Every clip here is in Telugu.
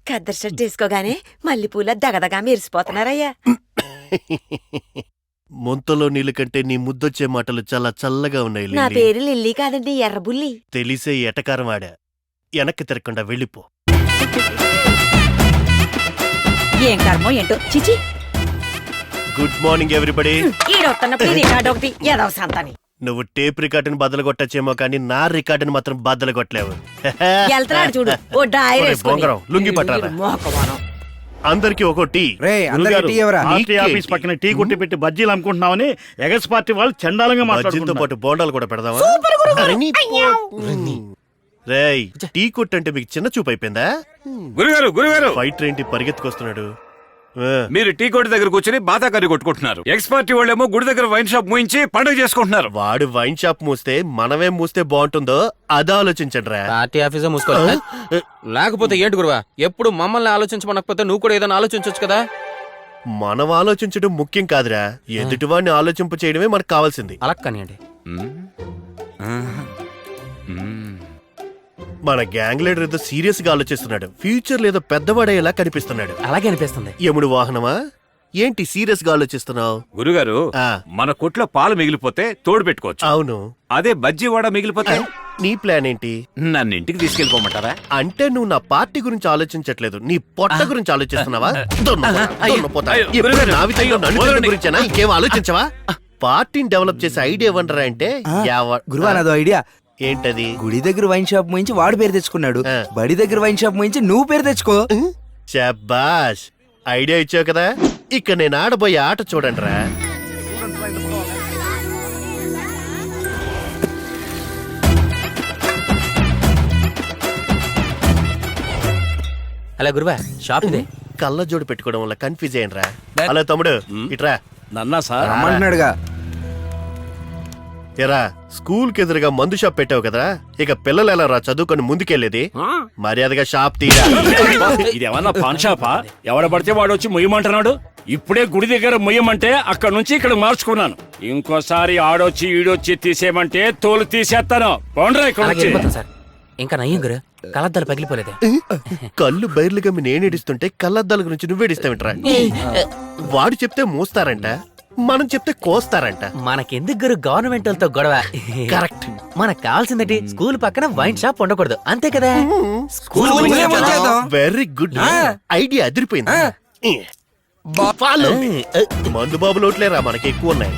ఖద్దరు షర్ట్ వేసుకోగానే మల్లెపూల దగదగా మెరిసిపోతున్నారయ్యా. ముంతలో నీళ్ళ కంటే నీ ముద్దొచ్చే మాటలు చాలా చల్లగా ఉన్నాయి నా లిల్లీ. పేరు లిల్లీ కాదండి, ఎర్రబుల్లి. తెలిసే ఎటకారం ఆడా. వెనక్కి తిరగకుండా వెళ్ళిపో. ఏం కర్మో ఏంటో చిచి. Good morning everybody. ఈడొస్తున్నప్పుడు రికార్డు ఒకటి ఏదవ సంతాని. నువ్వు టేప్ రికార్డుని బద్దలు కొట్టచ్చేమో కానీ నా రికార్డుని మాత్రం బద్దలు కొట్టలేవు. వెళ్తున్నాడు చూడు ఓ డైర్ ఒరే వేసుకొని. బొంగరం, లుంగీ పట్టారా? మోకమానం. అందరికి ఒక టీ. పార్టీ ఆఫీస్ పక్కన టీ కొట్టి పెట్టి బజ్జీలు అమ్ముకుంటున్నామని ఎగస్ పార్టీ వాళ్ళు చండాలంగా బజ్జీలతో మాట్లాడుకుంటున్నారు. పాటు బోండాలు కూడా పెడదామా? రేయ్, టీ కొట్టు అంటే మీకు చిన్న చూపు అయిపోయిందా? గురుగారు ఫైటర్ ఏంటి పరిగెత్తుకొస్తున్నాడు? మీరు టీ కొట్టు దగ్గర కూర్చొని బాతా కర్రీ కొట్టుకుంటున్నారు. ఎక్స్ పార్టీ వాళ్ళేమో గుడి దగ్గర వైన్ షాప్ మూయించి పండుగ చేసుకుంటున్నారు. వాడు వైన్ షాప్ మూస్తే మనమే మూస్తే బాగుంటుందో అది ఆలోచించండి రా. పార్టీ ఆఫీసే మూసుకోవాలి. లేకపోతే ఏంటి గురువా, ఎప్పుడు మమ్మల్ని ఆలోచించమనకపోతే నువ్వు కూడా ఏదైనా ఆలోచించవచ్చు కదా. మనం ఆలోచించడం ముఖ్యం కాదురా, ఎదుటివాడిని ఆలోచింప చేయడమే మనకు కావాల్సింది. అలా కానివ్వండి. మన గ్యాంగ్ లీడర్ ఏదో సీరియస్ గా ఆలోచిస్తున్నాడు. ఫ్యూచర్ లేదో పెద్దవాడేలా కనిపిస్తున్నాడు. అలాగే అనిపిస్తుంది. యముడు వాహనమా ఏంటి సీరియస్ గా ఆలోచిస్తున్నావు? గురుగారు, మన కొట్లో పాలు మిగిలిపోతే తోడు పెట్టుకోవచ్చు. అవును. అదే బజ్జీ వాడ మిగిలిపోతే నీ ప్లాన్ ఏంటి? నన్ను ఇంటికి తీసుకెళ్ళిపోమంటారా? అంటే నువ్వు నా పార్టీ గురించి ఆలోచించట్లేదు, నీ పొట్ట గురించి ఆలోచిస్తున్నావా? గురించేనా ఇంకేం ఆలోచించవా? పార్టీని డెవలప్ చేసే ఐడియా ఇవ్వండిరా అంటే గురువా నాదో ఐడియా. ఏంటది? గుడి దగ్గర వైన్ షాప్ ముయించి వాడు పేరు తెచ్చుకున్నాడు, బడి దగ్గర వైన్ షాప్ ముయించి నువ్వు పేరు తెచ్చుకో. శబాష్, ఐడియా ఇచ్చావు కదా. ఇక నేను ఆడబోయే ఆట చూడండి రా. అలా గురువా, షాప్ ఇదే. కళ్ళజోడు పెట్టుకోవడం వల్ల కన్ఫ్యూజ్ అయ్యాను రా. హలో తమ్ముడు, ఇట్రా. నన్నా సార్ రమ్మంటున్నాడుగా. ఎరా, స్కూల్ కి ఎదురుగా మందు షాప్ పెట్టావు కదా, ఇక పిల్లలు ఎలా రా చదువుకొని ముందుకెళ్ళేది? మర్యాదగా షాప్ తీరా. ఇదేమన్నా పాన్ షాపా? ఎవడ పడితే వాడు వచ్చి మొయ్యమంటున్నాడు. ఇప్పుడే గుడి దగ్గర మొయ్యమంటే అక్కడ నుంచి ఇక్కడ మార్చుకున్నాను. ఇంకోసారి ఆడొచ్చి ఈడొచ్చి తీసేయమంటే తోలు తీసేస్తాను. బాగుండ్రా ఇక్కడ అలాగే నుంచి. వెళ్ళిపోతాం సార్. ఇంకా నయ్యం గురు, కలద్దాలు పగిలిపోలేదే. కళ్ళు బైర్లుగా నేనేడిస్తుంటే కళ్ళద్దాల గురించి నువ్వేడిస్తావిట్రా? వాడు చెప్తే మోస్తారంట, మనం చెప్తే కోస్తారంట. మనకెందుకు గురు గవర్నమెంట్ వాళ్ళతో గొడవ? కరెక్ట్. మనకు కావాల్సిందటి స్కూల్ పక్కన వైన్ షాప్ ఉండకూడదు, అంతే కదా. వెరీ గుడ్ ఐడియా, అదిరిపోయింది. మందు బాబు లోట్లేరా మనకి ఎక్కువ ఉన్నాయి.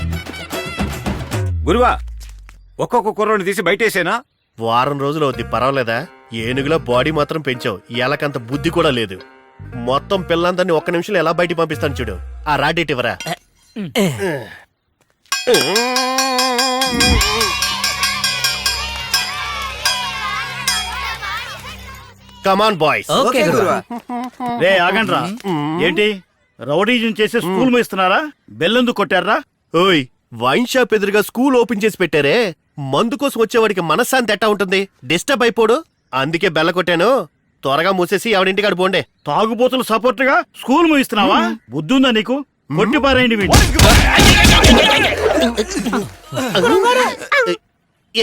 గురువా, ఒక్కొక్క కుర్రోని తీసి బయటేసేనా? వారం రోజులు అవుద్ది, పర్వాలేదా? ఏనుగులా బాడీ మాత్రం పెంచావు, ఎలాకంత బుద్ధి కూడా లేదు. మొత్తం పిల్లందరినీ ఒక్క నిమిషంలో ఎలా బయట పంపిస్తాను చూడు. ఆ రాడేట్ ఇవ్వరా. Come on boys. ఓకే గురువా. రే ఆగండ్రా. ఏంటి రౌడీజం చేసి స్కూల్ మేస్తున్నారా? బెల్లెందుకు కొట్టారా? ఓయ్, వైన్ షాప్ ఎదురుగా స్కూల్ ఓపెన్ చేసి పెట్టారే, మందు కోసం వచ్చేవాడికి మనశ్శాంతి ఎట్టా ఉంటుంది? డిస్టర్బ్ అయిపోడు, అందుకే బెల్ల కొట్టాను. త్వరగా మూసేసి ఎవడింటికి అడు పోండే. తాగుబోతులు సపోర్ట్ గా స్కూల్ మూయిస్తున్నావా? బుద్ధుందా నీకు? కొట్టి పారేయండి వీడిని.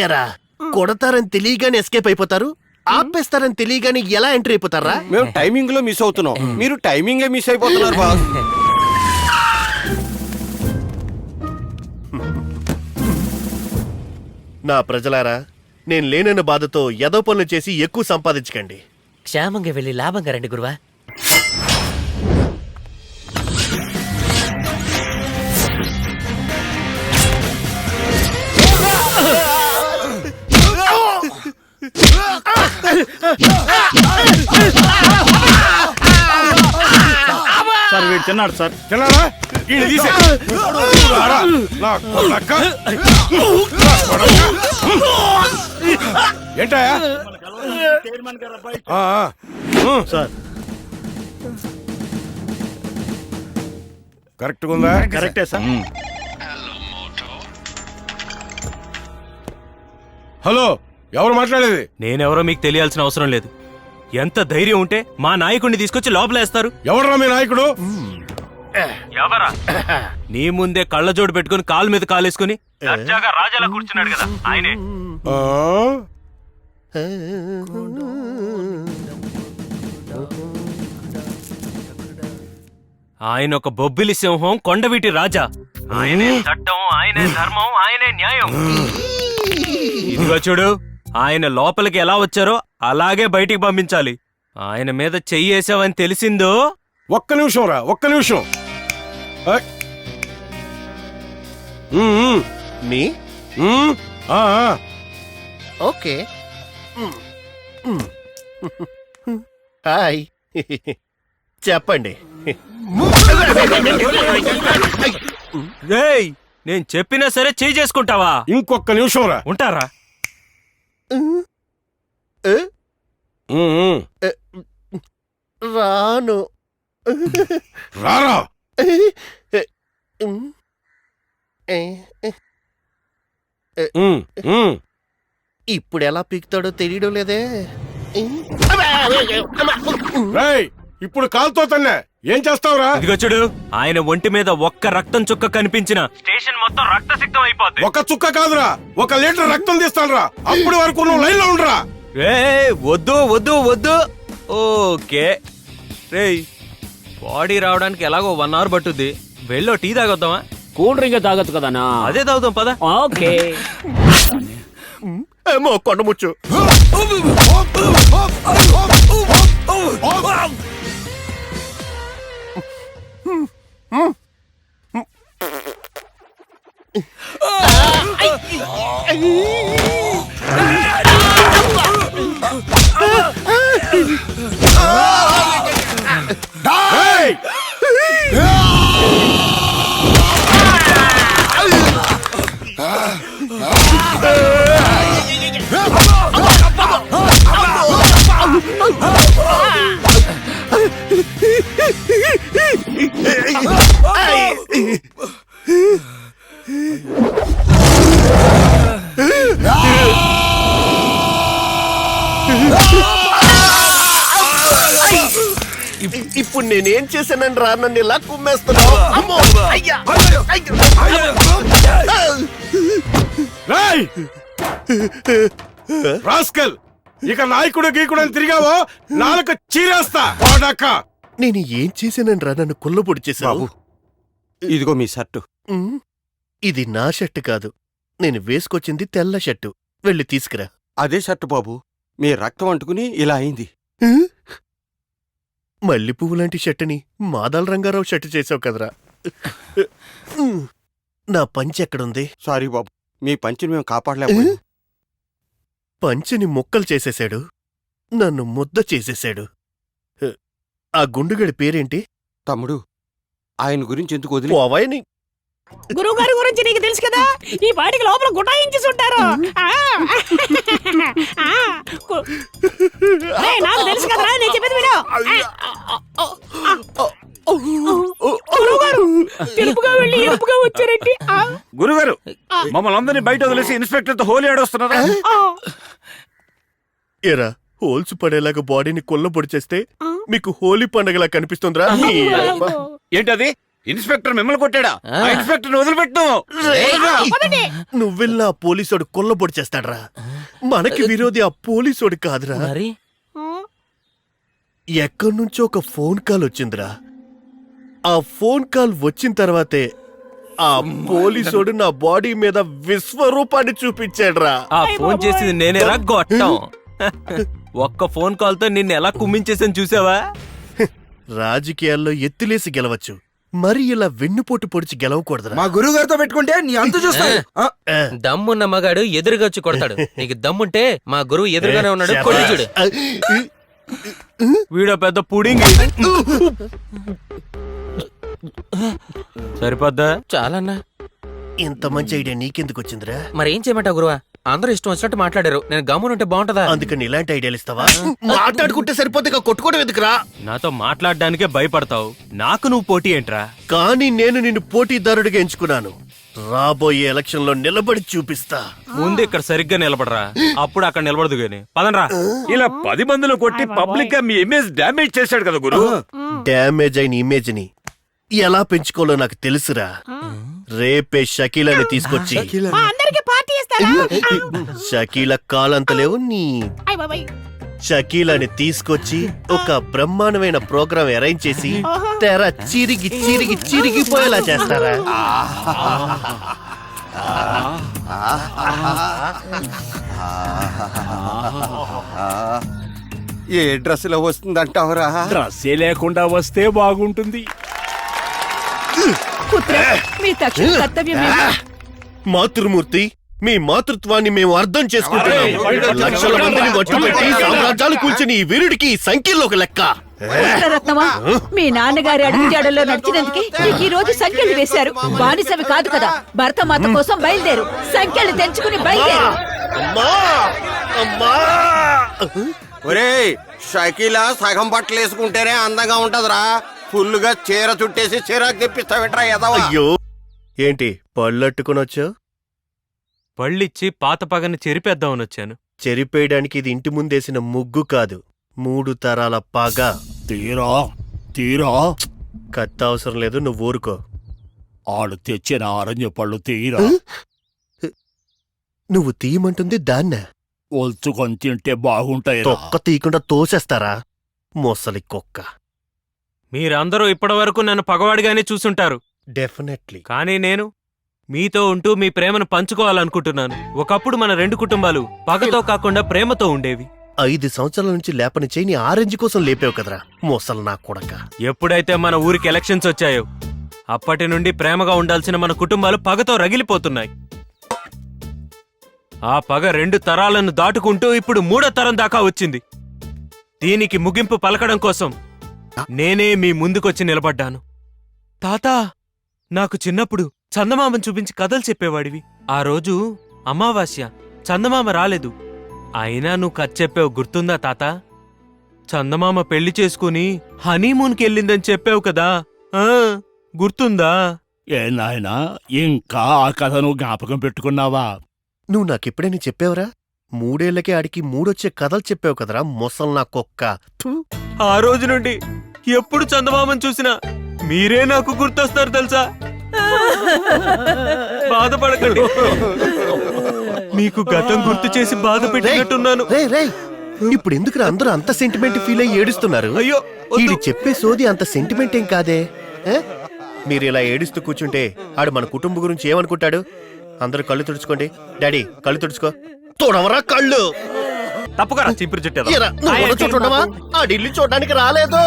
ఎరా, కొడతారని తెలియగానే ఎస్కేప్ అయిపోతారు, ఆపేస్తారని తెలియగానే ఎలా ఎంట్రీ అయిపోతారా? మేము టైమింగ్ లో మిస్ అవుతున్నాం, మీరు టైమింగ్ మిస్ అయిపోతున్నారు బాస్. నా ప్రజలారా, నేను లేనన్న బాధతో ఎదో పనులు చేసి ఎక్కువ సంపాదించకండి. క్షేమంగా వెళ్ళి లాభంగా రండి గురువా. సార్ వీడు తిన్నాడు సార్. తిన్నారా? వీడిని తీసే. ఏంటా సార్ కరెక్ట్ ఉందా? కరెక్టే సార్. హలో, ఎవరు మాట్లాడేది? నేనెవరో మీకు తెలియాల్సిన అవసరం లేదు. ఎంత ధైర్యం ఉంటే మా నాయకుడిని తీసుకొచ్చి లోపలేస్తారు. ఎవడరా మీ నాయకుడు? ఎవరా? నీ ముందే కళ్ళజోడు పెట్టుకుని కాలు మీద కాలేసుకుని రాజాలా కూర్చున్నాడు కదా, ఆయనే. ఆయన ఒక బొబ్బిలి సింహం కొండవీటి రాజా. ఆయనే చట్టం, ఆయనే ధర్మం, ఆయనే న్యాయం. ఇదిగో చూడు, ఆయన లోపలికి ఎలా వచ్చారో అలాగే బయటికి పంపించాలి. ఆయన మీద చెయ్యేసావని తెలిసిందో ఒక్క నిమిషం రా, ఒక్క నిమిషం. ఏయ్. మీ ఆ. ఓకే. హాయ్. చెప్పండి. రేయ్, నేను చెప్పినా సరే చెయ్యి చేసుకుంటావా? ఇంకొక్క నిమిషం రా. ఉంటారా? రాను. రారా. ఇప్పుడు ఎలా పీకుతాడో తెలియడం లేదే. రేయ్, ఇప్పుడు కాలుతో తన్నే ఏం చేస్తావురా? ఇదిగో చూడు, ఆయన ఒంటి మీద ఒక్క రక్తం చుక్క కనిపించిన స్టేషన్ మొత్తం రక్తసిక్తం అయిపోద్ది. ఒక చుక్క కాదురా, 1 లీటర్ రక్తం తీస్తానురా. అప్పటి వరకు నువ్వు లైన్ లో ఉండరా. వద్దు వద్దు వద్దు. ఓకే రేయ్, బాడీ రావడానికి ఎలాగో 1 అవర్ పట్టుద్ది. వెళ్ళో టీ తాగొద్దామా? కూల్ డ్రింక్ తాగొచ్చు కదనా? అదే తాగుదాం పద. ఓకే. ఏమో కొండముచ్చు. ఏయ్! ఇప్పుడు నేనేం చేశానని రా నన్ను ఇలా కుమ్మేస్తున్నావు? అమ్మో! అయ్యా! రేయ్! రాస్కల్, ఇక నాయకుడు గీకుడు అని తిరిగావో నాలుక చీరేస్తా. వాడాక నేను ఏం చేశానని రా నన్ను కుల్లబొడి చేశావు? ఇదిగో మీ షర్టు. ఇది నా షర్టు కాదు, నేను వేసుకొచ్చింది తెల్ల షర్టు. వెళ్ళి తీసుకురా. అదే షర్టు బాబు, మీ రక్తం అంటుకుని ఇలా అయింది. మల్లి పువ్వు లాంటి షర్టుని మాదాల రంగారావు షర్టు చేసావు కదరా. నా పంచె ఎక్కడుంది? సారీ బాబు, మీ పంచిని మేము కాపాడలేకపోయాం. పంచెని ముక్కలు చేసేశాడు, నన్ను ముద్ద చేసేశాడు. ఆ గుండుగడి పేరేంటి? తమ్ముడు, ఆయన గురించి ఎందుకు వదిలి పోవాయని. గురువుగారి గురించి నీకు తెలుసు కదా, ఈ పాటికి లోపల గుటాయించి ఉంటారు. నాకు తెలుసు కదరా, నేను చెప్పేది విను. గురువుగారు తెలుపుగా వెళ్ళి ఎరుపుగా వచ్చారండి. గురుగారు, మమ్మల్ని అందరినీ బయట వదిలేసి ఇన్స్పెక్టర్ తో హోలీ ఆడొస్తున్నారా? ఎరా, హోల్స్ పడేలాగా బాడీని కొల్లబొడి చేస్తే మీకు హోలీ పండగలా కనిపిస్తుందిరా? ఏంటది? ఇన్స్పెక్టర్ మిమ్మల్ని కొట్టాడా? ఆ ఇన్స్పెక్టర్ వదిలిపెట్టు. నువ్వెళ్ళి ఆ పోలీసోడు కొల్లబొడి చేస్తాడ్రా. మనకి విరోధి ఆ పోలీసోడు కాదురా. మరి ఎక్కడ్నుంచో ఒక ఫోన్ కాల్ వచ్చిందిరా. ఆ ఫోన్ కాల్ వచ్చిన తర్వాతే ఆ పోలీసోడు నా బాడీ మీద విశ్వరూపాన్ని చూపించాడ్రా. ఆ ఫోన్ చేసింది నేనేరా గొట్టం. ఒక్క ఫోన్ కాల్ తో నిన్ను ఎలా కుమ్మించేసాను చూసావా? రాజకీయాల్లో ఎత్తులేసి గెలవచ్చు, మరి ఇలా వెన్నుపోటు పొడిచి గెలవకూడదురా. మా గురువు గారితో పెట్టుకుంటే నీ అంతు చూస్తాను. దమ్మున్న మగాడు ఎదురుగా వచ్చి కొడతాడు. నీకు దమ్ముంటే మా గురువు ఎదురుగానే ఉన్నాడు, కొట్టి చూడు. వీడో పెద్ద పుడింగ్. సరిపోద్దా? చాలన్నా. ఇంత మంచి ఐడియా నీకెందుకు వచ్చిందిరా? మరేం చేయమంటావు గురువా? అందరూ ఇష్టం వచ్చినట్టు మాట్లాడారు, నేను గమ్మునుంటే బాగుంటదా? అందుకని ఇలాంటి ఐడియాలు ఇస్తావా? మాట్లాడుకుంటే సరిపోతే కొట్టుకోవడం ఎందుకురా? నాతో మాట్లాడడానికే భయపడతావు, నాకు నువ్వు పోటీ ఏంట్రా? కానీ నేను నిన్ను పోటీదారుడిగా ఎంచుకున్నాను. రాబోయే ఎలక్షన్ లో నిలబడి చూపిస్తా. ముందు ఇక్కడ సరిగ్గా నిలబడరా, అప్పుడు అక్కడ నిలబడదు గాని. పదండ్రా. ఇలా 10 మందిలో కొట్టి పబ్లిక్ గా మీ ఇమేజ్ డ్యామేజ్ చేశాడు కదా గురు. డ్యామేజ్ అయిన ఇమేజ్ ని ఎలా పెంచుకోవాలో నాకు తెలుసురా. రేపే షకీలని తీసుకొచ్చి మా అందరికి పార్టీ ఇస్తారా? షకీల కాలంత లేవు నీ. అయ్ బాబాయ్. షకీలని తీసుకొచ్చి ఒక బ్రహ్మాండమైన ప్రోగ్రాం అరేంజ్ చేసి తెర చిరిగి చిరిగి చిరిగిపోయేలా చేస్తారా? ఏ డ్రెస్ లో వస్తుందంటావరా? డ్రస్సే లేకుండా వస్తే బాగుంటుంది. మీ తక్షణ కర్తవ్యం మాతృమూర్తి, మీ మాతృత్వాన్ని మేము అర్థం చేసుకుంటున్నాం. లక్షల మందిని వట్టుపెట్టి సామ్రాజ్యాలు కూల్చిన ఈ వీరుడికి ఈ సంఖ్యలో ఒక లెక్క. రత్నమా, మీ నాన్నగారి అడుగుజాడల్లో నడిచినందుకే మీకు ఈ రోజు సంఖ్యలు వేశారు. బానిసవి కాదు కదా, భరతమాత కోసం బయలుదేరు. సంఖ్యలు తెంచుకుని బయలుదేరు. అమ్మా! అమ్మా! ఒరేయ్, షకీలా సగం బట్టలు వేసుకుంటేనే అందంగా ఉంటదిరా. ఫుల్లుగా చీర చుట్టేసి చీరాకు తెప్పిస్తావేట్రా ఎదవా? అయ్యో, ఏంటి పళ్ళట్టుకుని వచ్చావు? పళ్ళిచ్చి పాత పగని చెరిపేద్దామని వచ్చాను. చెరిపేయడానికి ఇది ఇంటి ముందేసిన ముగ్గు కాదు, 3 తరాల పగ. తీరా తీరా కత్తి అవసరం లేదు, నువ్వు ఊరుకో. ఆడు తెచ్చిన అరణ్య పళ్ళు తీరా. నువ్వు తీయమంటుంది దాన్నే. ఒల్చుకొని తింటే బాగుంటాయి. తొక్క తీయకుండా తోసేస్తారా మొసలి కుక్క? మీరందరూ ఇప్పటివరకు నన్ను పగవాడిగానే చూసుంటారు, డెఫినెట్లీ. కానీ నేను మీతో ఉంటూ మీ ప్రేమను పంచుకోవాలనుకుంటున్నాను. ఒకప్పుడు మన 2 కుటుంబాలు పగతో కాకుండా ప్రేమతో ఉండేవి. 5 సంవత్సరాల నుంచి లేపని చేయని ఆరెంజ్ కోసం లేపావు కదరా మొసలు నా కొడక. ఎప్పుడైతే మన ఊరికి ఎలక్షన్స్ వచ్చాయో అప్పటి నుండి ప్రేమగా ఉండాల్సిన మన కుటుంబాలు పగతో రగిలిపోతున్నాయి. ఆ పగ 2 తరాలను దాటుకుంటూ ఇప్పుడు 3వ తరం దాకా వచ్చింది. దీనికి ముగింపు పలకడం కోసం నేనే మీ ముందుకొచ్చి నిలబడ్డాను. తాతా, నాకు చిన్నప్పుడు చందమామను చూపించి కథలు చెప్పేవాడివి. ఆ రోజు అమావాస్య, చందమామ రాలేదు. అయినా నువ్వు కథ చెప్పావు, గుర్తుందా తాత? చందమామ పెళ్లి చేసుకుని హనీమూన్కి వెళ్ళిందని చెప్పావు కదా, గుర్తుందా? ఏ నాయనా, ఇంకా ఆ కథను జ్ఞాపకం పెట్టుకున్నావా? నువ్వు నాకెప్పుడైనా చెప్పావురా? 3 ఏళ్లకే ఆడికి 3 వచ్చే కథలు చెప్పావు కదరా మొసలు నా కుక్క. థు. ఆ రోజు నుండి ఎప్పుడు చందమామను చూసినా మీరే నాకు గుర్తొస్తారు తెలుసా? బాధపడకండి, మీకు గతం గుర్తు చేసి బాధ పెట్టినట్టున్నాను. రేయ్, ఇప్పుడు ఎందుకు అందరూ అంత సెంటిమెంట్ ఫీల్ అయ్యి ఏడుస్తున్నారు? అయ్యో, వద్దు. ఈడు చెప్పే సోది అంత సెంటిమెంట్ ఏం కాదే. మీరు ఇలా ఏడుస్తూ కూర్చుంటే ఆడు మన కుటుంబం గురించి ఏమనుకుంటాడు? అందరూ కళ్ళు తుడుచుకోండి. డాడీ, కళ్ళు తుడుచుకో. తోడవరా కళ్ళు. తప్పుకరా చీపురు చుట్టారు. ఏరా, నువ్వు ఉన్న చోట ఉండవా? ఆ ఢిల్లీ చూడడానికి రాలేదు.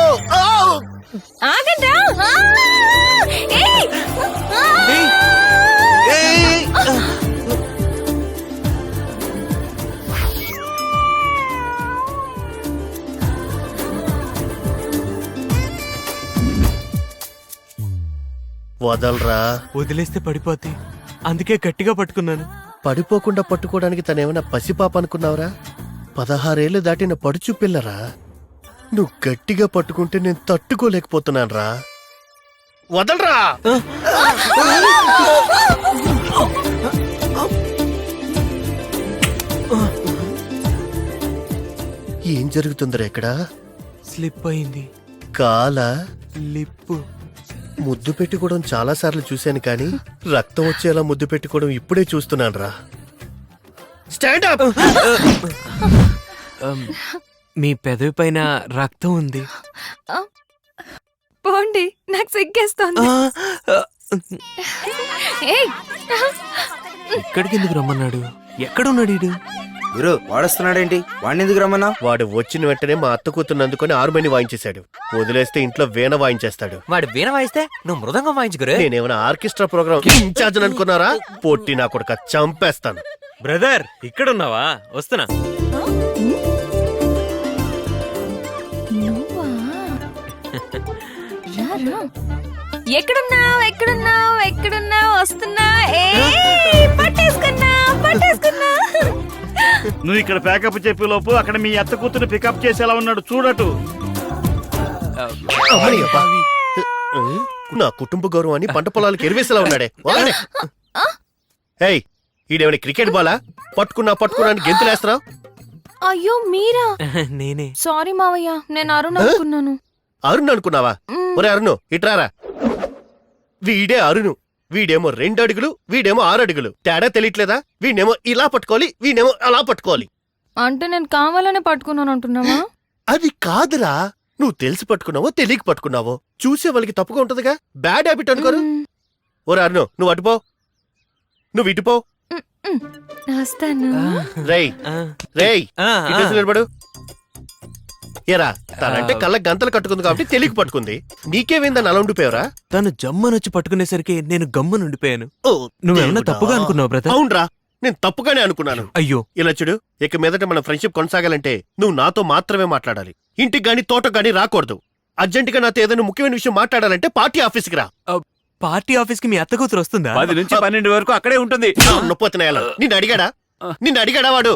వదలరా. వదిలేస్తే పడిపోద్ది, అందుకే గట్టిగా పట్టుకున్నాను. పడిపోకుండా పట్టుకోవడానికి తనేమైనా పసిపాప అనుకున్నావురా? 16 ఏళ్ళు దాటిన పడుచు పిల్లరా. నువ్వు గట్టిగా పట్టుకుంటే నేను తట్టుకోలేకపోతున్నాను రా. వదలరా. ఏం జరుగుతుందిరా ఇక్కడ? స్లిప్ అయింది. కాల లిప్పు. ముద్దు పెట్టుకోవడం చాలా సార్లు చూశాను కానీ రక్తం వచ్చేలా ముద్దు పెట్టుకోవడం ఇప్పుడే చూస్తున్నాను రా. Stand up. మీ పెదవి పైన రక్తం ఉంది. పోండి, నాకు సిగ్గేస్తోంది. ఇక్కడికి ఎందుకు రమ్మన్నాడు? ఎక్కడున్నాడు ఈడు? గురు వాడొస్తున్నాడేంటి? వాడిని ఎందుకు రమ్మన్నా? వాడు వచ్చిన వెంటనే మా అత్త కూతురు అందుకొని 6 మణి వాయించేశాడు. వదిలేస్తే ఇంట్లో వీణ వాయించేస్తాడు. వాడు వీణ వాయిస్తే నువ్వు మృదంగం వాయించుకురే. నేనేమైనా ఆర్కెస్ట్రా ప్రోగ్రామ్ ఇన్ఛార్జ్ అనుకున్నారా? పొట్టి నా కొడుక చంపేస్తాను. బ్రదర్, ఇక్కడున్నావా? వస్తున్నా. ఎక్కడున్నావు ఎక్కడున్నావు ఎక్కడున్నావు? వస్తున్నా. పట్టేసుకున్నా పట్టేసుకున్నా. నువ్వు ఇక్కడ ప్యాకప్ చెప్పే లోపు అక్కడ మీ అత్త కూతురు పికప్ చేసేలా ఉన్నాడు చూడటు. అమ్మయ్యబ్బా. నా కుటుంబ గౌరవాన్ని పంట పొలాలకు ఎరివేసేలా ఉన్నాడే. వాడే. ఏయ్, ఈడేమైనా క్రికెట్ బాలా? పట్టుకున్నా అని గెంతులేస్తున్నావు? అయ్యో మీరా? నేనే. సారీ మావయ్య, నేను అరుణ్ అనుకున్నాను. అరుణ్ అనుకున్నావా? ఒరే అరుణు, ఇట్రారా. వీడే అరుణు. వీడేమో 2 అడుగులు, వీడేమో 6 అడుగులు. తేడా తెలియట్లేదా? వీడేమో ఇలా పట్టుకోవాలి, వీడేమో అలా పట్టుకోవాలి. అంటే నేను కావాలనే పట్టుకున్నాను అంటున్నావా? అది కాదురా, నువ్వు తెలిసి పట్టుకున్నావో తెలియక పట్టుకున్నావో చూసే వాళ్ళకి తప్పుగా ఉంటదిగా. బ్యాడ్ హ్యాబిట్ అనుకోరు. ఓ అర్ను, నువ్వు అటుపో, నువ్వు ఇటుపో. వస్తాను. రేయ్ రేయ్ ఇటు వచ్చి నిలబడు. ఏరా, తనంటే కళ్ళ గంతలు కట్టుకుంది కాబట్టి తెలియక పట్టుకుంది. నీకేమైందని అలా ఉండిపోయావరా? తను జమ్మనొచ్చి పట్టుకునేసరికి నేను గమ్మున ఉండిపోయాను. ఓ, నువ్వేమన్నా దేవుడా. తప్పుగా అనుకున్నావు బ్రదర్? అవునరా, నేను తప్పుగానే అనుకున్నాను. అయ్యో, ఇలా చూడు, ఇక మీదట మన ఫ్రెండ్షిప్ కొనసాగాలంటే నువ్వు నాతో మాత్రమే మాట్లాడాలి. ఇంటికి గాని తోటకు గాని రాకూడదు. అర్జెంటుగా నాతో ఏదైనా ముఖ్యమైన విషయం మాట్లాడాలంటే పార్టీ ఆఫీస్కి రా. పార్టీ ఆఫీస్ కి మీ అత్త కూతురు వస్తుందా? 10 నుంచి 12 వరకు అక్కడే ఉంటుంది. నొప్పొత్తున్నాయాల నిన్ను అడిగాడా వాడు?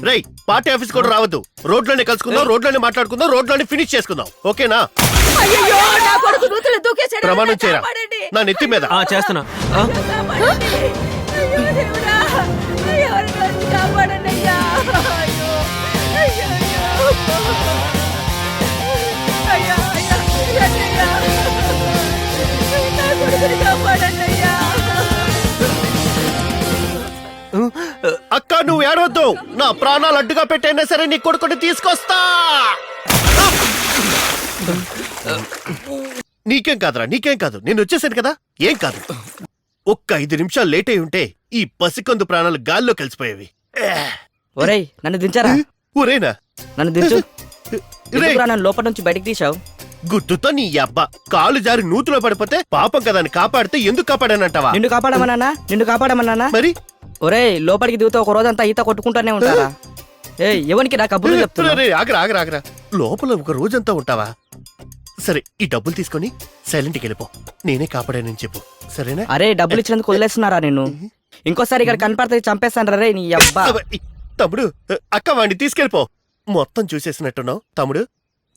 రేయ్, పార్టీ ఆఫీస్ కూడా రావద్దు. రోడ్లోనే కలుసుకుందాం, రోడ్లోనే మాట్లాడుకుందాం, రోడ్లోనే ఫినిష్ చేసుకుందాం. ఓకేనా? అయ్యయ్యో, నా కొడుకు నూతులు దూకేశాడు. ప్రమాణం చేయరా కాపాడండి. నా నెత్తి మీద. చేస్తున్నా. కాపాడండి. అయ్యో దేవుడా, ఎవరిని వచ్చి కాపాడండి అయ్యా. అయ్యో, అయ్యో, అయ్యా, అయ్యా, అయ్యా, నా కొడుకుని కాపాడండి అయ్యా. అక్క, నువ్వు ఏడవద్దు. నా ప్రాణాలు అడ్డుగా పెట్టైనా సరే నీ కొడుకుని తీసుకొస్తా. నీకేం కాదురా, నీకేం కాదు. నేను వచ్చేసాను కదా, ఏం కాదు. ఒక్క 5 నిమిషాలు లేట్ అయి ఉంటే ఈ పసికందు ప్రాణాలు గాల్లో కలిసిపోయేవి. ఒరేయ్, నన్ను దించారా? ఊరేనా? నన్ను దించు. రే, ఎందుకురా నన్ను లోపల నుంచి బయటికి తీసావు? గుద్దుతో నీ అబ్బా కాలు జారి నూతులో పడిపోతే పాపం కదా అని కాపాడితే ఎందుకు కాపాడానంటావా? నిన్ను కాపాడమన్నానా? మరి ఒరేయ్, లోపలికి దిగుతూ ఒక రోజంతా ఈత కొట్టుకుంటానే ఉంటారా? ఏయ్, ఎవరికి నా కబుర్లు చెప్తున్నా? రే, ఆగరా. లోపల ఒక రోజంతా ఉంటావా? సరే, ఈ డబ్బులు తీసుకొని సైలెంట్కి వెళ్ళిపో. నేనే కాపాడానని చెప్పు, సరేనా? అరే, డబ్బులు ఇచ్చినందుకు వదిలేస్తున్నారా నిన్ను? ఇంకోసారి ఇక్కడ కనపడితే చంపేస్తాను రే నీ అబ్బా. తమ్ముడు, అక్క వాడిని తీసుకెళ్ళిపో. మొత్తం చూసేసినట్టున్నావు తమ్ముడు.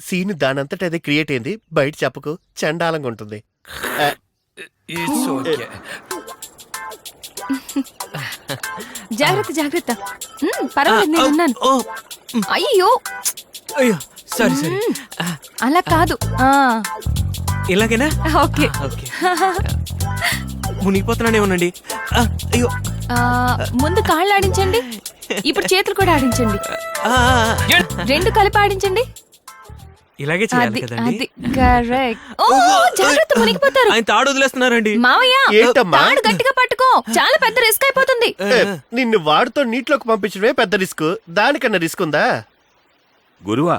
సీన్ దానంతట అదే క్రియేట్ అయింది. బయట చెప్పకు, చండాలంగా ఉంటుంది. జాగ్రత్త. పర్వాలేదు, నేనున్నాను. అయ్యో, అయ్యో, సరే అలా కాదు. ఇలాగేనా? ఓకే. మునిగిపోతున్నానేమోనండి. అయ్యో, ముందు కాళ్ళు ఆడించండి, ఇప్పుడు చేతులు కూడా ఆడించండి. 2 కలిపి ఆడించండి. ఇలాగే చేయాలి కదండి. అది కరెక్ట్. ఓ, జాగ్రత్త, మునిగిపోతారు. ఆయన తాడు వదిలేస్తున్నారండి. మావయ్య, ఏంటమ్మా? తాడు గట్టిగా పట్టుకో, చాలా పెద్ద రిస్క్ అయిపోతుంది. నిన్ను వాడితో నీటిలోకి పంపించడమే పెద్ద రిస్క్. దానికన్నా రిస్క్ ఉందా? గురువా,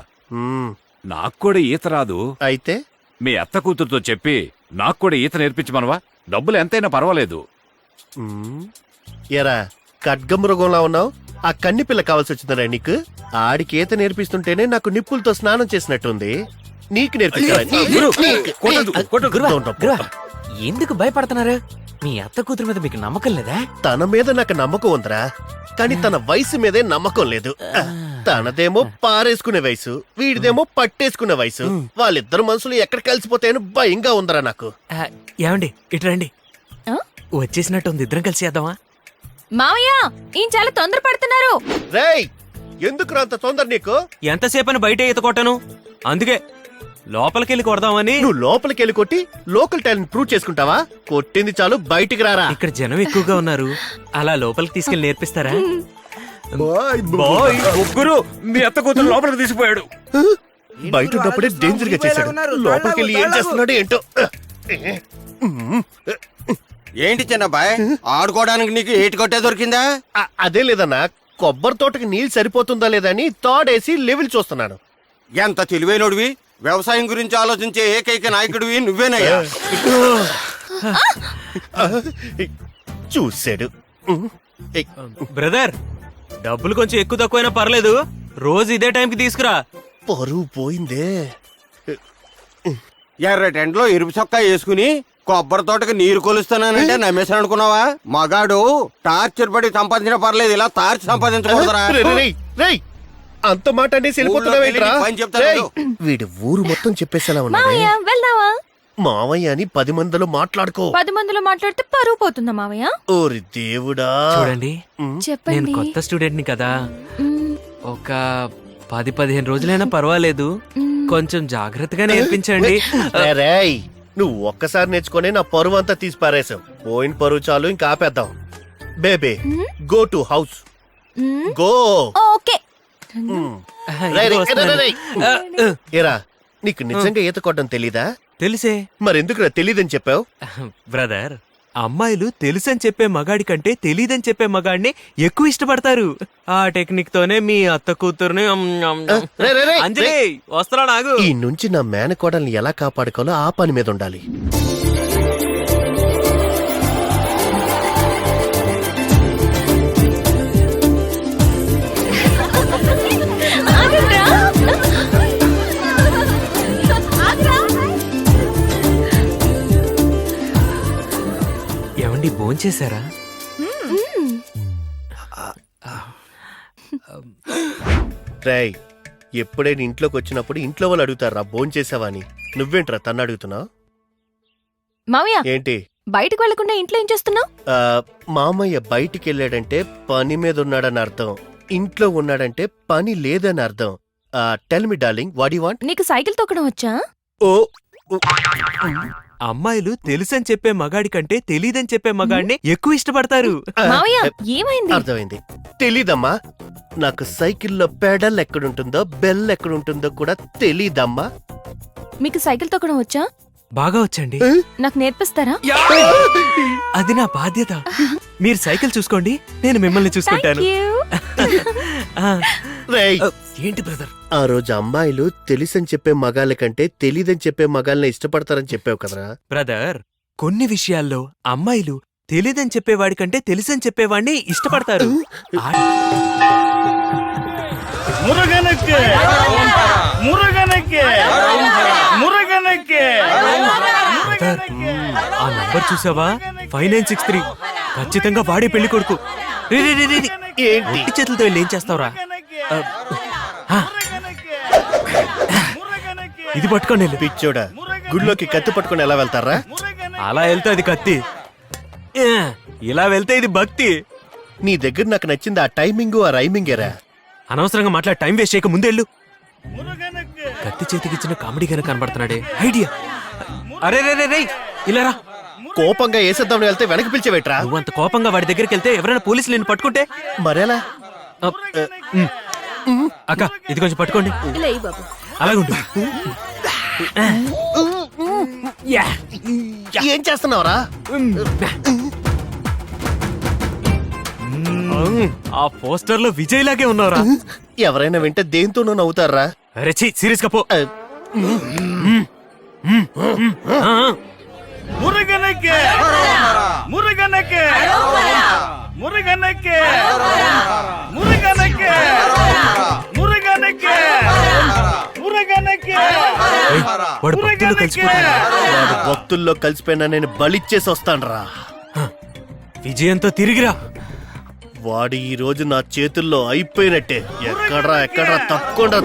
నాకు కూడా ఈత రాదు. అయితే మీ అత్త కూతురుతో చెప్పి నాకు కూడా ఈత నేర్పించమనవా? డబ్బులు ఎంతైనా పర్వాలేదు. ఎరా, ఖడ్గమృగంలా ఉన్నావు. ఆ కన్ని పిల్ల కావాల్సి వచ్చిందరా నీకు? ఆడికి ఈత నేర్పిస్తుంటేనే నాకు నిప్పులతో స్నానం చేసినట్టుంది. నీకు ఎందుకు భయపడుతున్నారు? మీ అత్త కూతురు మీద మీకు నమ్మకం లేదా? తన మీద నాకు నమ్మకం ఉందిరా, కానీ తన వయసు మీదే నమ్మకం లేదు. తనదేమో పారేసుకునే వయసు, వీడిదేమో పట్టేసుకునే వయసు. వాళ్ళిద్దరు మనసులు ఎక్కడ కలిసిపోతాయని భయంగా ఉందరా నాకు. ఏమండి, ఇటు రండి. వచ్చేసినట్టుంది, ఇద్దరం కలిసి చేద్దామా? మావయ్య, ఈయన చాలా తొందర పడుతున్నారు. రేయ్, ఎందుకు అంత తొందర నీకు? ఎంతసేపని బయట ఈత కొట్టాను, అందుకే లోపలికెళ్ళి కొడదామని. నువ్వు లోపలికెళ్ళి కొట్టి లోకల్ టాలెంట్ ప్రూవ్ చేసుకుంటావా? కొట్టింది చాలు, బయటికి రారా. ఇక్కడ జనం ఎక్కువగా ఉన్నారు, అలా లోపలికి తీసుకెళ్లి నేర్పిస్తారా? ముగ్గురు మీ అత్త కూతురు లోపలికి తీసిపోయాడు. బయట ఉన్నప్పుడే డేంజర్ గా చేశాడు, లోపలికి వెళ్ళి ఏం చేస్తున్నాడు ఏంటో. ఏంటి చిన్నబ్బాయ్, ఆడుకోవడానికి నీకు ఏటి కొట్టే దొరికిందా? అదే లేదన్నా, కొబ్బరి తోటకి నీళ్ళు సరిపోతుందా లేదా అని తోడేసి లెవెల్ చూస్తున్నాను. ఎంత తెలివైనడివి, వ్యవసాయం గురించి ఆలోచించే ఏకైక నాయకుడివి నువ్వేనయ్యా. చూసాడు. బ్రదర్, డబ్బులు కొంచెం ఎక్కువ తక్కువైనా పర్లేదు, రోజు ఇదే టైంకి తీసుకురా. పరువు పోయిందే. ఎర్రటెంట్లో ఎరుపు చొక్కా వేసుకుని కొబ్బరి తోటకి నీరు కొలుస్తానంటే నమ్మేశాను అనుకున్నావా? మగాడు టార్చర్ పడి సంపాదించిన పర్లేదు, ఇలా తార్చి సంపాదించకూడదురా. అంత మాట అనేసి వెళ్ళిపోతున్నావేంట్రా? పని చెప్తాను. వీడి ఊరు మొత్తం చెప్పేసేలా ఉన్నాడే. మావయ్య, వెళ్దావా? మావయ్య అని 10 మందిలో మాట్లాడుకో. 10 మందిలో మాట్లాడితే పరువు పోతుందా మావయ్య? ఓరి దేవుడా. చూడండి, నేను చెప్పండి. కొత్త స్టూడెంట్ ని కదా, ఒక 10-15 రోజులైనా పర్వాలేదు, కొంచెం జాగ్రత్తగా నేర్పించండి. రేయ్, నువ్వు ఒక్కసారి నేర్చుకునే నా పరువు అంతా తీసి పారేసావు. పోయిన పరువు చాలు, ఇంకా ఆపేద్దాం. బేబే, go to house. Go. Okay. ఏరా, నీకు నిజంగా ఈత కొట్టడం తెలీదా? తెలిసే మరెందుకురా తెలీదని చెప్పావు? బ్రదర్, అమ్మాయిలు తెలుసని చెప్పే మగాడి కంటే తెలీదని చెప్పే మగాడిని ఎక్కువ ఇష్టపడతారు. ఆ టెక్నిక్ తోనే మీ అత్త కూతురుని రే, రే, రే, అంజలి రే. వస్త్రా నాగు. ఈ నుంచి నా మేనకోడల్ని ఎలా కాపాడుకోవాలో ఆ పని మీద ఉండాలి. ఏమండి భోంచేశారా? రేయ్, ఎప్పుడైనా ఇంట్లోకి వచ్చినప్పుడు ఇంట్లో వాళ్ళు అడుగుతారా భోంచేసావా అని. నువ్వేంట్రా తన్ను అడుగుతున్నావు? మావయ్య, ఏంటి? బయటకు వెళ్లకుండా ఇంట్లో ఏం చేస్తున్నావు? మామయ్య బయటికి వెళ్ళాడంటే పని మీద ఉన్నాడని అర్థం. ఇంట్లో ఉన్నాడంటే పని లేదని అర్థం. Tell me darling, what you want? నీకు సైకిల్ తొక్కడం వచ్చా? ఓ అమ్మాయిలు తెలుసని చెప్పే మగాడి కంటే తెలీదని చెప్పే మగాడిని ఎక్కువ ఇష్టపడతారు. మావయ్య, ఏమైంది? అర్థమైంది. తెలీదమ్మా. నాకు సైకిల్లో పెడల్ ఎక్కడుంటుందో బెల్ ఎక్కడుంటుందో కూడా తెలీదమ్మా. మీకు సైకిల్ తొక్కడం వచ్చా? బాగా వచ్చండి. నాకు నేర్పిస్తారా? అది నా బాధ్యత. మీరు సైకిల్ చూసుకోండి, నేను మిమ్మల్ని చూసుకుంటాను. ఆ, రేయ్, ఏంటి బ్రదర్? ఆ రోజు అమ్మాయిలు తెలుసని చెప్పే మగాళ్ళ కంటే తెలీదని చెప్పే మగాళ్ళని ఇష్టపడతారని చెప్పావు కదరా. బ్రదర్, కొన్ని విషయాల్లో అమ్మాయిలు తెలీదని చెప్పేవాడి కంటే తెలుసని చెప్పేవాడిని ఇష్టపడతారు. మురుగనಕ್ಕೆ మురుగనಕ್ಕೆ మురుగనಕ್ಕೆ బ్రదర్, ఆ నంబర్ చూసావా? 5963. ఖచ్చితంగా వాడే పెళ్లి కొడుకు. రే, రే, రే, రే, రే. ఏంటి? ఈ చేతులతో వెళ్ళి ఏం చేస్తావురా? ఇది పట్టుకోండి వెళ్ళు. పిచ్చోడా, గుడిలోకి కత్తి పట్టుకుని ఎలా వెళ్తారా? అలా వెళ్తే అది కత్తి, ఏ, ఇలా వెళ్తే ఇది భక్తి. నీ దగ్గర నాకు నచ్చింది ఆ టైమింగ్, ఆ రైమింగేరా. అనవసరంగా మాట్లాడి టైం వేస్ట్ చేయక ముందెళ్ళు. కత్తి చేతికిచ్చిన కామెడీ గానే కనబడుతున్నాడే. ఐడియా. అరే రే రే రే, ఇలా రా. కోపంగా వేసేద్దామని వెళ్తే వెనక్కి పిలిచేవేట్రా? నువ్వంత కోపంగా వాడి దగ్గరికి వెళ్తే ఎవరైనా పోలీసులు నిన్ను పట్టుకుంటే? మరేలా? అక్క, ఇది కొంచెం పట్టుకోండి. ఇలా ఇయ్యి బాబు. అలాగుండు. ఏం చేస్తున్నావురా? ఆ పోస్టర్ లో విజయ్ లాగే ఉన్నావురా. ఎవరైనా వింటే దేంతోనూ నవ్వుతారా? అరే ఛీ, సీరియస్ గా పో. మురుగనಕ್ಕೆ మురుగనಕ್ಕೆ మురుగనಕ್ಕೆ మురుగనಕ್ಕೆ మురుగనಕ್ಕೆ మురుగనಕ್ಕೆ ఏయ్, వాడు భక్తుల్లో కలిసిపోతాడు. వాడు భక్తుల్లో కలిసిపోయినా నేను బలిచ్చేసి వస్తానురా. విజయంతో తిరిగిరా. వాడు ఈ రోజు నా చేతుల్లో అయిపోయినట్టే. ఎక్కడ్రా తప్పకుండా.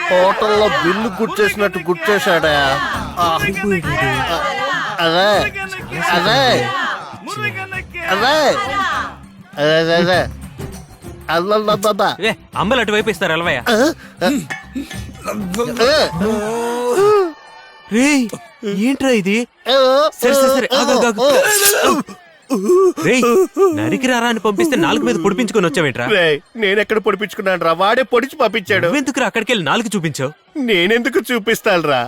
హోటల్లో బిల్లు గుర్చేసినట్టు గుర్చేశాడా? అదే అల్లల్లా. ఏ, అమ్మలు అటువైపు ఇస్తారు ఎలవయ్య. రే, ఏంట్రా ఇది? సరే సరే సరే, ఆగు, ఆగు, ఆగు. రేయ్, నరికి రారా అని పంపిస్తే నాలుగు మీద పొడిపించుకొని వచ్చావేంట్రా? నేనెక్కడ పొడిపించుకున్నాను రా? వాడే పొడిచి పంపించాడు. నువ్వెందుకురా అక్కడికి వెళ్ళి నాలుగు చూపించావు? నేనెందుకు చూపిస్తానురా?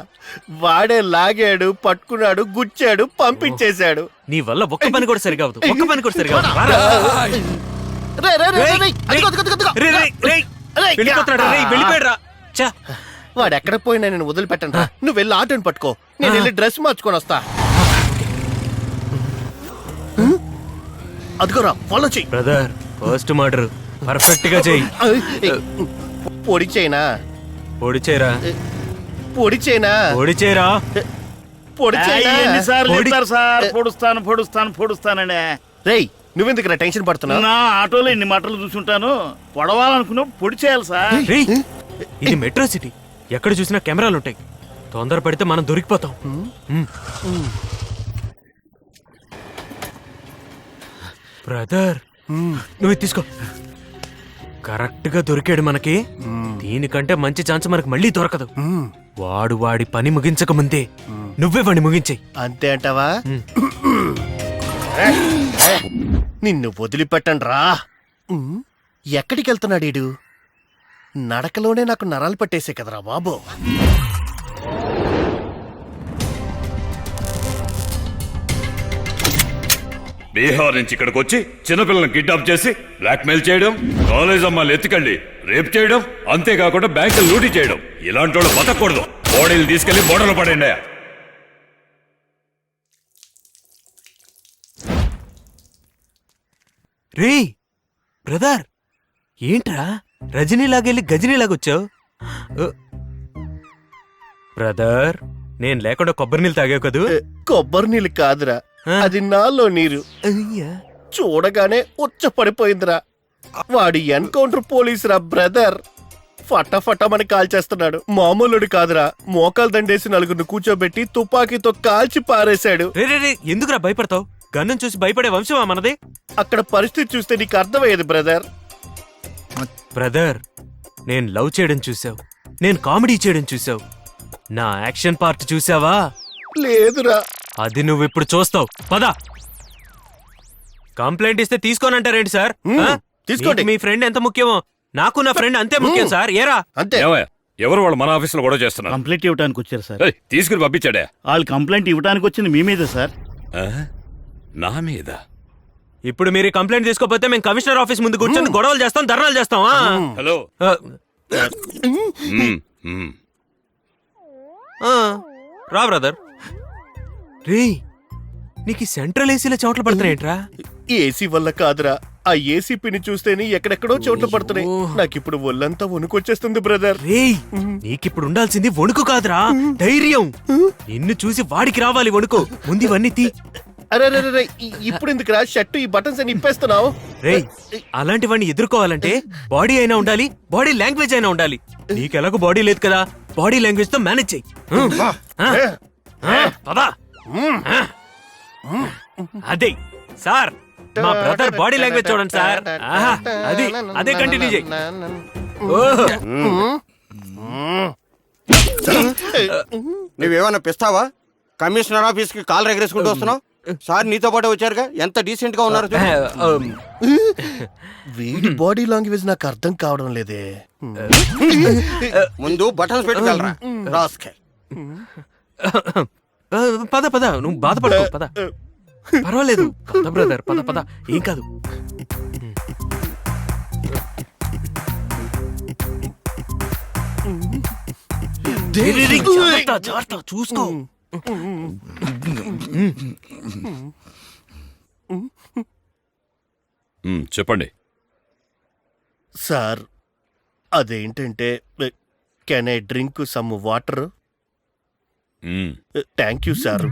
వాడే లాగాడు, పట్టుకున్నాడు, గుచ్చాడు, పంపించేశాడు. నీ వల్ల ఒక్క పని కూడా సరిగా అవదు. ఒక్క పని కూడా సరిగా అవదు. రారా. వెళ్ళిపోతున్నాడు. వెళ్ళిపోయాడు రా. చా, వాడు ఎక్కడ పోయినా నేను వదిలిపెట్టను రా. నువ్వు వెళ్ళి ఆటోని పట్టుకో, నేను వెళ్ళి డ్రెస్ మార్చుకొని వస్తా. అదిగోరా, ఫాలో చెయ్యి. బ్రదర్, ఫస్ట్ మర్డర్ పర్ఫెక్ట్ గా చెయ్యి. పొడి చేయనా? పొడిచేరా. పొడి చేయనా? పొడిచేరా. పొడి చేయనా? ఎన్నిసార్లు చెప్తారు సార్? పొడుస్తానండి. రేయ్, నువ్వెందుకు టెన్షన్ పడుతున్నావు? నా ఆటోలో ఇన్ని మాటలు చూసుంటాను. పొడవాలనుకున్నా పొడి చేయాలి సార్. రేయ్, ఇది మెట్రో సిటీ. ఎక్కడ చూసినా కెమెరాలు ఉంటాయి. తొందర పడితే మనం దొరికిపోతాం. బ్రదర్, నువ్వు ఇది తీసుకో. కరెక్ట్ గా దొరికాడు మనకి. దీనికంటే మంచి ఛాన్స్ మనకు మళ్ళీ దొరకదు. వాడు వాడి పని ముగించక ముందే నువ్వే వాడిని ముగించేయి. అంతే అంటావా? నిన్ను వదిలిపెట్టండి రా. ఎక్కడికి వెళ్తున్నాడు ఈడు? నడకలోనే నాకు నరాలు పట్టేసే కదరా బాబు. బీహార్ నుంచి ఇక్కడికి వచ్చి చిన్నపిల్లలను కిడ్నాప్ చేసి బ్లాక్మెయిల్ చేయడం, కాలేజ్ అమ్మాయిలు ఎత్తుకెళ్ళి రేప్ చేయడం, అంతేకాకుండా బ్యాంకులు లూటీ చేయడం. ఇలాంటి వాళ్ళు బతకూడదు. బాడీలు తీసుకెళ్లి బోర్డర్లో పడండి. రే బ్రదర్, ఏంట్రా రజనీలాగెళ్ళి గజనీలాగొచ్చావు? బ్రదర్, నేను లేకుండా కొబ్బరి నీళ్ళు తాగావు కదూ? కొబ్బరి నీళ్ళు కాదురా, అది నాలో నీరు. చూడగానే ఉచ్చపడిపోయిందిరా. వాడి ఎన్కౌంటర్ పోలీసురా బ్రదర్. ఫటాఫటమని కాల్చేస్తున్నాడు. మామూలుడు కాదురా, మోకాలు దండేసి నలుగురిని కూర్చోబెట్టి తుపాకీతో కాల్చి పారేశాడు. రే ఎందుకురా భయపడతావు? గన్నం చూసి భయపడే వంశమా మనది? అక్కడ పరిస్థితి చూస్తే నీకు అర్థమయ్యేది బ్రదర్. బ్రదర్, నేను లవ్ చేయడం చూసావు, నేను కామెడీ చేయడం చూసావు, నా యాక్షన్ పార్ట్ చూసావా? లేదురా. అది నువ్వు ఇప్పుడు చూస్తావు. పదా. కంప్లైంట్ ఇస్తే తీసుకోనంటారేంటి సార్? తీసుకోండి. మీ ఫ్రెండ్ ఎంత ముఖ్యమో నాకు నా ఫ్రెండ్ అంతే ముఖ్యం సార్. ఏరా అంతే. ఎవరు వాళ్ళు మన ఆఫీసులో గొడవ చేస్తున్నారు? కంప్లైంట్ ఇవ్వడానికి వచ్చారు సార్. తీసుకుని పంపించాడే. వాళ్ళు కంప్లైంట్ ఇవ్వడానికి వచ్చింది మీ మీదే సార్. నా మీద? ఇప్పుడు మీరు కంప్లైంట్ తీసుకోకపోతే మేము కమిషనర్ ఆఫీస్ ముందు కూర్చొని గొడవలు చేస్తాం, ధర్నాలు చేస్తాం. హలో. రా బ్రదర్. రే, నీకు సెంట్రల్ ఏసీలో చోట్ల పడుతున్నాయేంట్రా? ఏసీ వల్ల కాదురా, ఆ ఏసీ పిని చూస్తేనే ఎక్కడెక్కడో చోట్ల పడుతున్నాయి. నాకిప్పుడు ఒళ్ళంతా వణుకొచ్చేస్తుంది బ్రదర్. రే, నీకిప్పుడు ఉండాల్సింది వణుకు కాదురా, ధైర్యం. నిన్ను చూసి వాడికి రావాలి వణుకు. ముందు ఇవన్నీ తీ. అరే ఇప్పుడు ఎందుకురా షర్టు ఈ బటన్స్ అని ఇప్పేస్తున్నావు? రే, అలాంటివన్నీ ఎదుర్కోవాలంటే బాడీ అయినా ఉండాలి, బాడీ లాంగ్వేజ్ అయినా ఉండాలి. నీకెలాగో బాడీ లేదు కదా, బాడీ లాంగ్వేజ్ తో మేనేజ్ చెయ్యి. పదా. అదే సార్, మా బ్రదర్ బాడీ లాంగ్వేజ్ చూడండి సార్. అదే కంటిన్యూ చెయ్యి. నువ్వేమన్నా పిస్తావా? కమిషనర్ ఆఫీస్ కి కాల్ ఎగరేసుకుంటూ వస్తున్నావు. సార్ నీతో పాటు వచ్చారుగా, ఎంత డీసెంట్ గా ఉన్నారు. వీడి బాడీ లాంగ్వేజ్ నాకు అర్థం కావడం లేదే. ముందు బటన్స్ పెట్టుకెళ్ళరా రాస్కెల్. పద పద, నువ్వు బాధపడకు. పద, పర్వాలేదు. పద బ్రదర్, పద పద, ఏం కాదు. జాగ్రత్త, చూసుకో. చెప్పండి సార్. అదేంటంటే, can I drink some water? Thank you sir.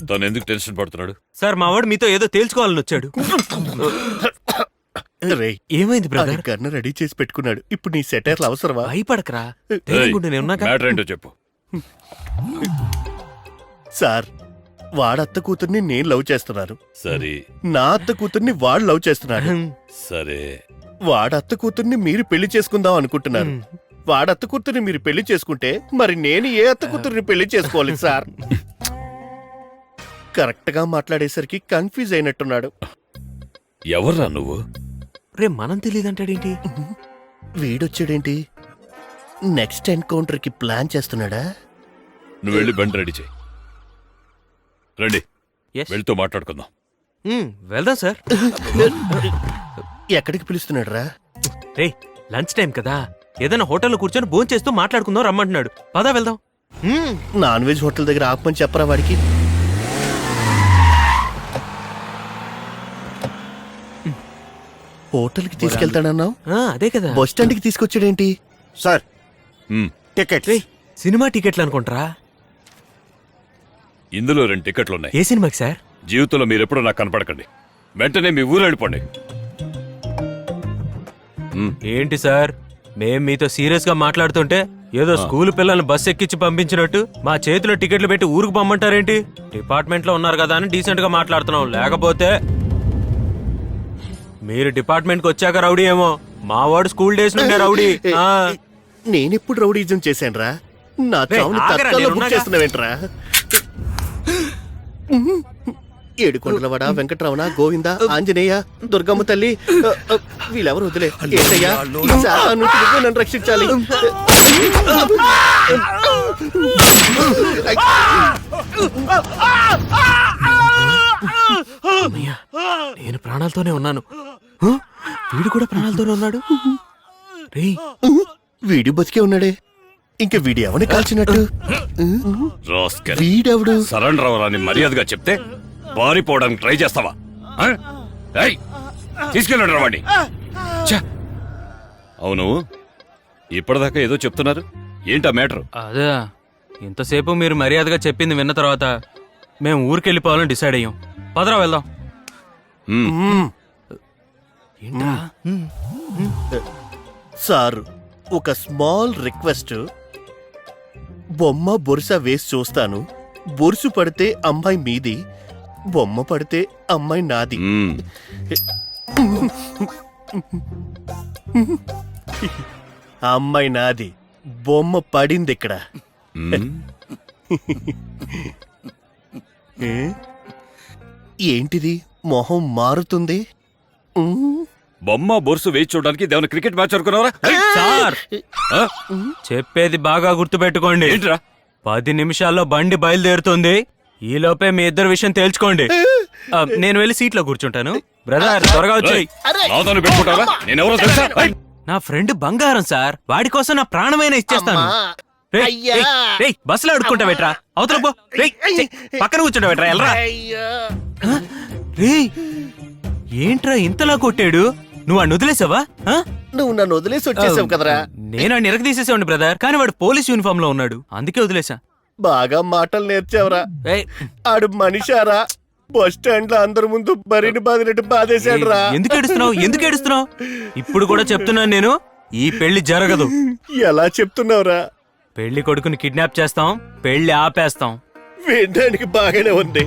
తను ఎందుకు టెన్షన్ పడుతున్నాడు? సార్, మా వాడు మీతో ఏదో తేల్చుకోవాలని వచ్చాడు. ఏమైంది బ్రదర్? గన్ను రెడీ చేసి పెట్టుకున్నాడు. ఇప్పుడు నీ సెటైర్లు అవసరమా? భయపడకరా, మ్యాటర్ ఏంటో చెప్పు. సార్, వాడత్త కూతుర్ని నేను లవ్ చేస్తున్నాను. సరే. నా అత్త కూతుర్ని వాడు లవ్ చేస్తున్నాడు. సరే. వాడత్త కూతుర్ని మీరు పెళ్లి చేసుకుందాం అనుకుంటున్నారు. వాడత్త కూతుర్ని మీరు పెళ్లి చేసుకుంటే మరి నేను ఏ అత్త కూతుర్ని పెళ్లి చేసుకోవాలి సార్? కరెక్ట్ గా మాట్లాడేసరికి కన్ఫ్యూజ్ అయినట్టున్నాడు. ఎవర్రా నువ్వు? రే, మనం తెలియదంటాడేంటి? వీడొచ్చాడేంటి? నెక్స్ట్ ఎన్కౌంటర్ కి ప్లాన్ చేస్తున్నాడా? నువ్వు వెళ్ళి బండి రెడీ చేయి. రండి, వెళ్తూ మాట్లాడుకుందాం. వెళ్దాం సార్. ఎక్కడికి పిలుస్తున్నాడు రా? రే, లంచ్ టైం కదా, ఏదైనా హోటల్లో కూర్చొని భోజనం చేస్తూ మాట్లాడుకుందాం రమ్మంటున్నాడు. పదా వెళ్దాం. నాన్ వెజ్ హోటల్ దగ్గర ఆపమని చెప్పరా వాడికి? హోటల్ కి తీసుకెళ్తాడన్నావు, అదే కదా. బస్ స్టాండ్ కి తీసుకొచ్చాడేంటి? Sir, ticket. సినిమా టికెట్లు అనుకుంటారా? ఇందులో 2 టికెట్లు ఉన్నాయి. ఏ సినిమాకి సార్? జీవితంలో మీరెప్పుడు నాకు కనపడకండి. వెంటనే మీ ఊరు వెళ్ళిపోండి. ఏంటి సార్, మేం మీతో సీరియస్ గా మాట్లాడుతుంటే ఏదో స్కూల్ పిల్లల్ని బస్ ఎక్కించి పంపించినట్టు మా చేతిలో టికెట్లు పెట్టి ఊరుకు పంపంటారేంటి? డిపార్ట్మెంట్ లో ఉన్నారు కదా అని డీసెంట్ గా మాట్లాడుతున్నాం. లేకపోతే మీరు డిపార్ట్మెంట్ కి వచ్చాక రౌడీ ఏమో, మా వాడు స్కూల్ డేస్ నుండే రౌడీ. నేనెప్పుడు రౌడీజం చేశానురా? నా చావుని ఆగరా, తత్కాల్లో బుక్ నేనున్నాగా. చేస్తున్నావేంట్రా? ఏడుకొండలవాడ, వెంకటరమణ, గోవింద, ఆంజనేయ, దుర్గమ్మ తల్లి, వీళ్ళెవరు వదిలే. ఏంటయ్యా, ఈ శాఖ నుంచి నువ్వే నన్ను రక్షించాలి. నేను ప్రాణాలతోనే ఉన్నాను. హ? వీడు కూడా ప్రాణాలతోనే ఉన్నాడు. రేయ్, వీడి బతికే ఉన్నాడే, ఇంకా వీడి ఎవరిని కాల్చినట్టు? రాస్కెల్. వీడెవడు? సరెండర్ అవ్వరాని మర్యాదగా చెప్తే పారిపోవడానికి ట్రై చేస్తావా? ఆ? ఏయ్, తీసుకెళ్ళండి వాడిని. ఛ! అవును, ఇప్పటిదాకా ఏదో చెప్తున్నారు, ఏంటా మ్యాటర్? అదే ఇంతసేపు మీరు మర్యాదగా చెప్పింది విన్న తర్వాత మేము ఊరికెళ్ళిపోవాలని డిసైడ్ అయ్యాం. పదరా వెళ్దాం. ఏంట్రా? సార్, ఒక స్మాల్ రిక్వెస్ట్. బొమ్మ బొరుస వేసి చూస్తాను. బొరుసు పడితే అమ్మాయి మీది, బొమ్మ పడితే అమ్మాయి నాది. అమ్మాయి నాది, బొమ్మ పడింది ఇక్కడ. ఏంటిది, మొహం మారుతుంది? బొమ్మ బొరుసు వేచి చూడడానికి దేవుని క్రికెట్ మ్యాచ్ అనుకున్నారా? సార్, చెప్పేది బాగా గుర్తుపెట్టుకోండి. ఏంట్రా? 10 నిమిషాల్లో బండి బయలుదేరుతుంది. ఈలోపే మీ ఇద్దరు విషయం తేల్చుకోండి. నేను వెళ్ళి సీట్లో కూర్చుంటాను. బ్రదర్, త్వరగా వచ్చాయి. నాతోనే పెట్టుకుంటారా? నేనెవరో తెలుసా? నా ఫ్రెండ్ బంగారం సార్, వాడి కోసం నా ప్రాణమైనా ఇచ్చేస్తాను. రేయ్, అయ్యా. రేయ్, రేయ్, బస్సులో అడుక్కుంటా వెట్రా, అవతల పో. రేయ్, ఛీ, పక్కన కూర్చుంటా వెట్రా, ఎల్రా. రేయ్, ఏంట్రా ఇంతలా కొట్టాడు? నువ్వు వాడిని వదిలేసావా? నువ్వు నన్ను వదిలేసి వచ్చేసావు కదరా. నేను వాడిని ఎరగ తీసేసేవాడిని బ్రదర్, కానీ వాడు పోలీస్ యూనిఫామ్ లో ఉన్నాడు, అందుకే వదిలేసా. బాగా మాటలు నేర్చావురా. ఏయ్, ఆడు మనిషారా? బస్ స్టాండ్ లో అందరి ముందు బరిని బాదినట్టు బాధేశాడు రా. ఎందుకు ఏడుస్తున్నావు? ఎందుకు ఏడుస్తున్నావు? ఇప్పుడు కూడా చెప్తున్నాను నేను, ఈ పెళ్లి జరగదు. ఎలా చెప్తున్నావురా? పెళ్లి కొడుకుని కిడ్నాప్ చేస్తాం, పెళ్లి ఆపేస్తాం. వినడానికి బాగానే ఉంది.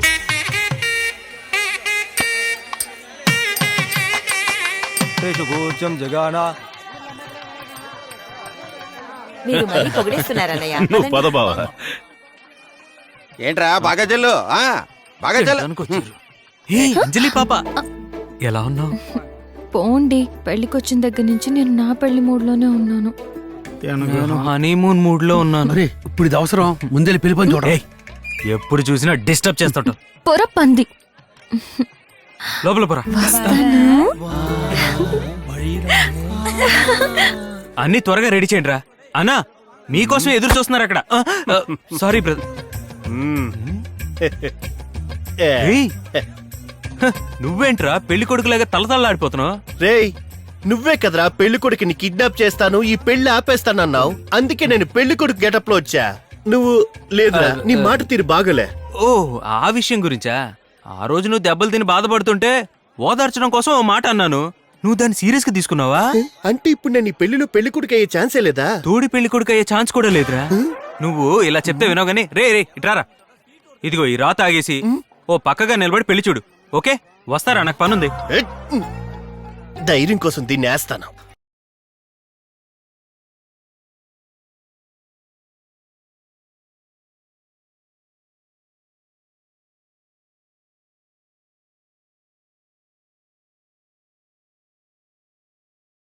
మీరు మరీ పొగిడేస్తున్నారన్నయ్య. నువ్వు పద బావా. ఏంట్రా బాగా చెల్లు బాగా చెల్లు. దానికి వచ్చారు. ఏయ్, అంజలి పాప, ఎలా ఉన్నావు? పోండి, పెళ్లికొచ్చిన దగ్గర నుంచి నేను నా పెళ్లి మూడ్లోనే ఉన్నాను. హనీమూన్ మూడ్ లో ఉన్నాను. ఇప్పుడు ఇది అవసరం, ముందెళ్ళి పిలిపని చూడ. ఏయ్, ఎప్పుడు చూసినా డిస్టర్బ్ చేస్తాడు. పొర పంది. లోపల పొర. అన్ని త్వరగా రెడీ చేయండి రా. అన్నా, మీకోసం ఎదురు చూస్తున్నారు అక్కడ. Sorry brother. నువ్వేంట్రా పెళ్లి కొడుకులాగా తలతల్లాడిపోతున్నావు? రేయ్, నువ్వే కదరా పెళ్లి కొడుకుని కిడ్నాప్ చేస్తాను, ఈ పెళ్లి ఆపేస్తానన్నావు. అందుకే నేను పెళ్లి కొడుకు గెటప్ లో వచ్చా. నువ్వు లేదురా, నీ మాట తీరు బాగలే. ఓ, ఆ విషయం గురించా? ఆ రోజు నువ్వు దెబ్బలు తిని బాధపడుతుంటే ఓదార్చడం కోసం ఓ మాట అన్నాను. నువ్వు దాన్ని సీరియస్ గా తీసుకున్నావా? అంటే ఇప్పుడు నేను ఈ పెళ్లిలో పెళ్లి కొడుకు అయ్యే ఛాన్సే లేదా? తోడి పెళ్లి కొడుకు అయ్యే ఛాన్స్ కూడా లేదురా. నువ్వు ఇలా చెప్తే వినవు గానీ, రే రే ఇట్రారా. ఇదిగో ఈ రాత ఆగేసి ఓ పక్కగా నిలబడి పెళ్లి చూడు. ఓకే, వస్తారా? నాకు పనుంది. ధైర్యం కోసం దీన్ని వేస్తాను.